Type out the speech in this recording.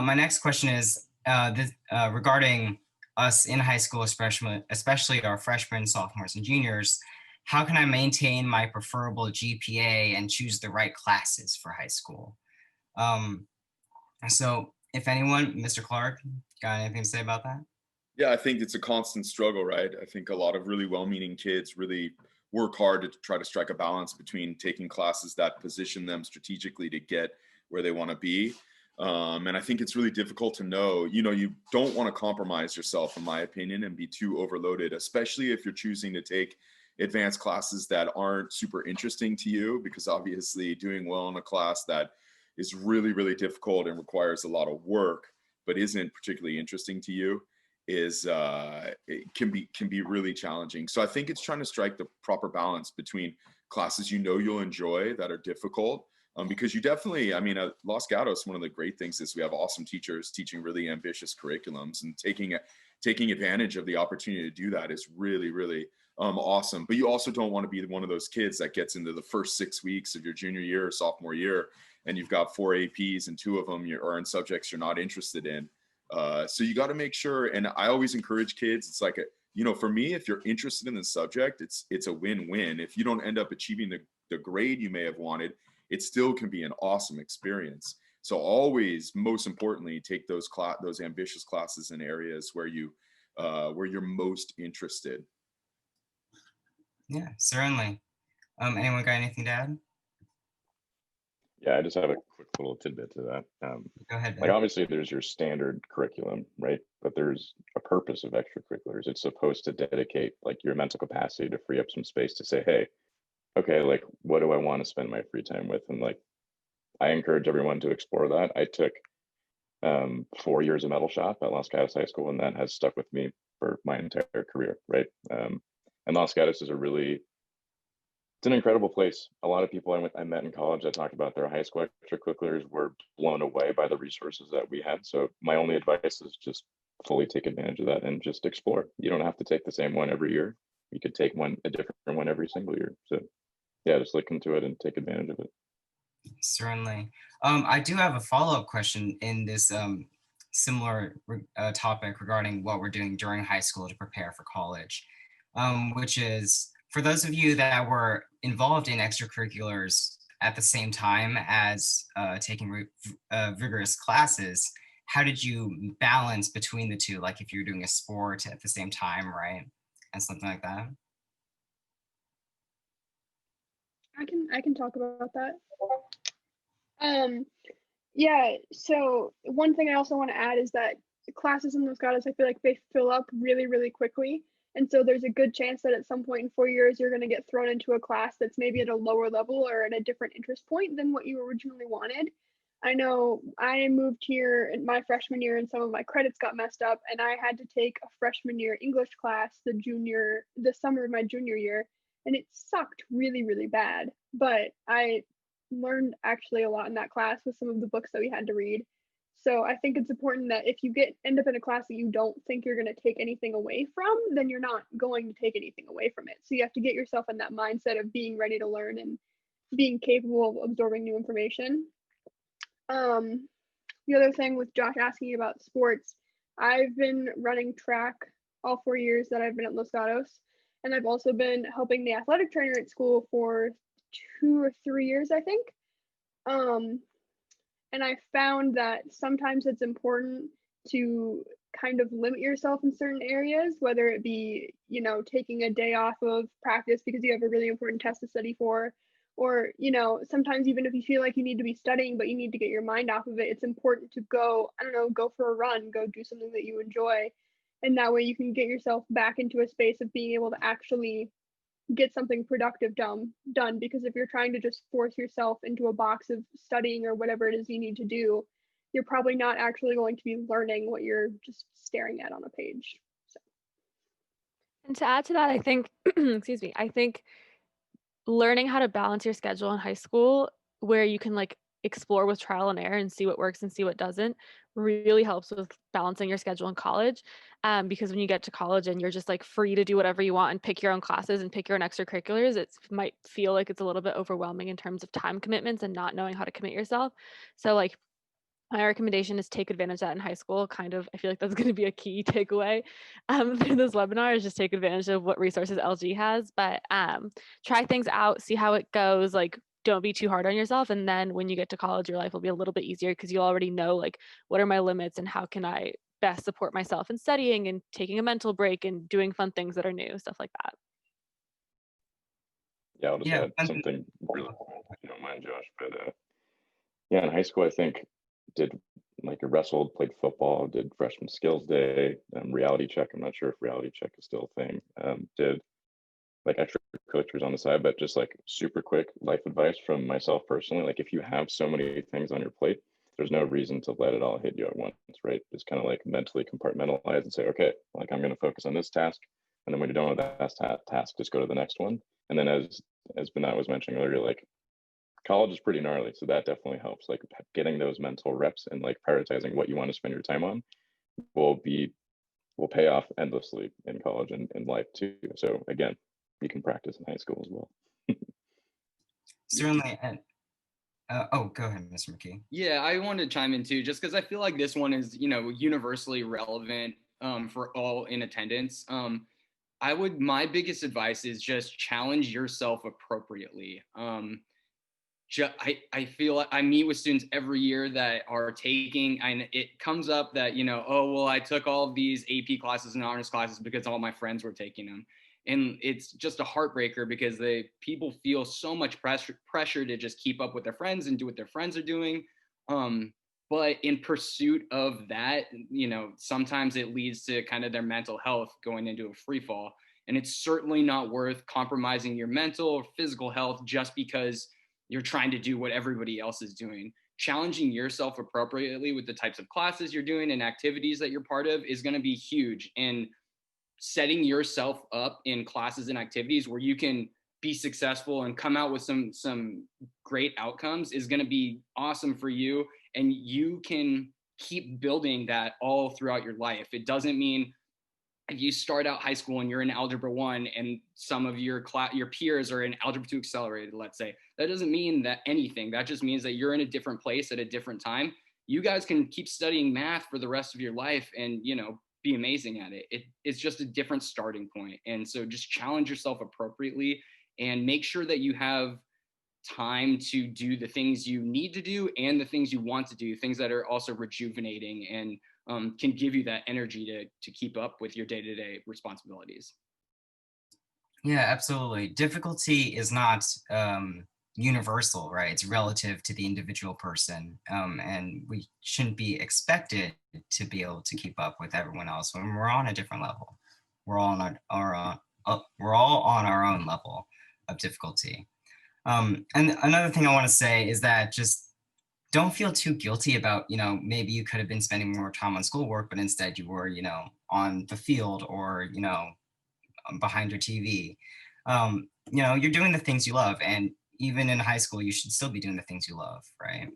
My next question is regarding us in high school as freshmen, especially our freshmen, sophomores, and juniors. How can I maintain my preferable GPA and choose the right classes for high school? Um, so, if anyone, Mr. Clark, got anything to say about that? Yeah, I think it's a constant struggle, right? I think a lot of really well-meaning kids really work hard to try to strike a balance between taking classes that position them strategically to get where they want to be. And I think it's really difficult to know, you don't want to compromise yourself, in my opinion, and be too overloaded, especially if you're choosing to take advanced classes that aren't super interesting to you, because obviously doing well in a class that is really, really difficult and requires a lot of work, but isn't particularly interesting to you is it can be really challenging. So I think it's trying to strike the proper balance between classes you'll enjoy that are difficult. Because you definitely, I mean, at Los Gatos, one of the great things is we have awesome teachers teaching really ambitious curriculums, and taking advantage of the opportunity to do that is really, really awesome. But you also don't want to be one of those kids that gets into the first 6 weeks of your junior year or sophomore year, and you've got four APs and two of them are in subjects you're not interested in. So you got to make sure, and I always encourage kids. It's like for me, if you're interested in the subject, it's a win-win. If you don't end up achieving the grade you may have wanted, it still can be an awesome experience. So always, most importantly, take those ambitious classes in areas where you're most interested. Yeah, certainly. Anyone got anything to add? Yeah, I just have a quick little tidbit to that. Go ahead, Like Ben. obviously there's your standard curriculum, right? But there's a purpose of extracurriculars. It's supposed to dedicate like your mental capacity to free up some space to say, hey, okay, like what do I want to spend my free time with? And like I encourage everyone to explore that. I took 4 years of metal shop at Los Gatos High School, and that has stuck with me for my entire career, right? And Los Gatos is it's an incredible place. A lot of people I met in college that talked about their high school extracurriculars were blown away by the resources that we had. So my only advice is just fully take advantage of that and just explore. You don't have to take the same one every year. You could take a different one every single year. So yeah, just look into it and take advantage of it. Certainly. I do have a follow-up question in this similar topic regarding what we're doing during high school to prepare for college, which is for those of you that were involved in extracurriculars at the same time as taking vigorous classes, how did you balance between the two? Like if you're doing a sport at the same time, right? And something like that. I can talk about that. Um, yeah, so one thing I also want to add is that classes in Los Gatos, I feel like they fill up really, really quickly. And so there's a good chance that at some point in 4 years, you're going to get thrown into a class that's maybe at a lower level or at a different interest point than what you originally wanted. I know I moved here in my freshman year and some of my credits got messed up, and I had to take a freshman year English class the summer of my junior year, and it sucked really, really bad. But I learned actually a lot in that class with some of the books that we had to read. So I think it's important that if you end up in a class that you don't think you're going to take anything away from, then you're not going to take anything away from it. So you have to get yourself in that mindset of being ready to learn and being capable of absorbing new information. The other thing with Josh asking about sports, I've been running track all 4 years that I've been at Los Gatos, and I've also been helping the athletic trainer at school for 2 or 3 years, I think. And I found that sometimes it's important to kind of limit yourself in certain areas, whether it be, taking a day off of practice because you have a really important test to study for, or, sometimes even if you feel like you need to be studying, but you need to get your mind off of it, it's important to go, I don't know, go for a run, go do something that you enjoy. And that way you can get yourself back into a space of being able to actually get something productive done, because if you're trying to just force yourself into a box of studying or whatever it is you need to do, you're probably not actually going to be learning what you're just staring at on a page. So. And to add to that, I think, excuse me, I think learning how to balance your schedule in high school where you can like explore with trial and error and see what works and see what doesn't really helps with balancing your schedule in college. Because when you get to college and you're just like free to do whatever you want and pick your own classes and pick your own extracurriculars, it might feel like it's a little bit overwhelming in terms of time commitments and not knowing how to commit yourself. So like My recommendation is take advantage of that in high school. Kind of, I feel like that's going to be a key takeaway through this webinar is just take advantage of what resources LG has. But try things out, see how it goes. Like, don't be too hard on yourself. And then when you get to college, your life will be a little bit easier because you'll already know like what are my limits and how can I best support myself in studying and taking a mental break and doing fun things that are new, stuff like that. Yeah, I'll just Yeah, add something really, if you don't mind, Josh. But yeah, in high school, I think did like wrestled, played football, did freshman skills day, reality check. I'm not sure if reality check is still a thing. Did like extracurriculars on the side, but just like super quick life advice from myself personally. Like if you have so many things on your plate, there's no reason to let it all hit you at once, right? Just kind of like mentally compartmentalize and say, okay, like I'm going to focus on this task, and then when you're done with that task, just go to the next one. And then as Benat was mentioning earlier, like college is pretty gnarly, so that definitely helps. Like getting those mental reps and like prioritizing what you want to spend your time on will pay off endlessly in college and in life too. So again, you can practice in high school as well. certainly. And oh, go ahead, Mr. McKee. Yeah, I wanted to chime in too, just because I feel like this one is, universally relevant for all in attendance. My biggest advice is just challenge yourself appropriately. I feel like I meet with students every year that are taking, and it comes up that, oh, well, I took all of these AP classes and honors classes because all my friends were taking them. And it's just a heartbreaker because people feel so much pressure to just keep up with their friends and do what their friends are doing. But in pursuit of that, sometimes it leads to kind of their mental health going into a free fall. And it's certainly not worth compromising your mental or physical health just because you're trying to do what everybody else is doing. Challenging yourself appropriately with the types of classes you're doing and activities that you're part of is going to be huge. And setting yourself up in classes and activities where you can be successful and come out with some great outcomes is going to be awesome for you. And you can keep building that all throughout your life. It doesn't mean if you start out high school and you're in algebra 1 and some of your peers are in algebra 2 accelerated, let's say, that doesn't mean that anything. That just means that you're in a different place at a different time. You guys can keep studying math for the rest of your life and, be amazing at it. It's just a different starting point. And so just challenge yourself appropriately and make sure that you have time to do the things you need to do and the things you want to do, things that are also rejuvenating and can give you that energy to keep up with your day-to-day responsibilities. Yeah, absolutely. Difficulty is not universal, right? It's relative to the individual person, and we shouldn't be expected to be able to keep up with everyone else when we're on a different level. We're all on we're all on our own level of difficulty. And another thing I want to say is that just don't feel too guilty about, maybe you could have been spending more time on schoolwork, but instead you were, on the field or, behind your TV. You're doing the things you love, and even in high school, you should still be doing the things you love, right?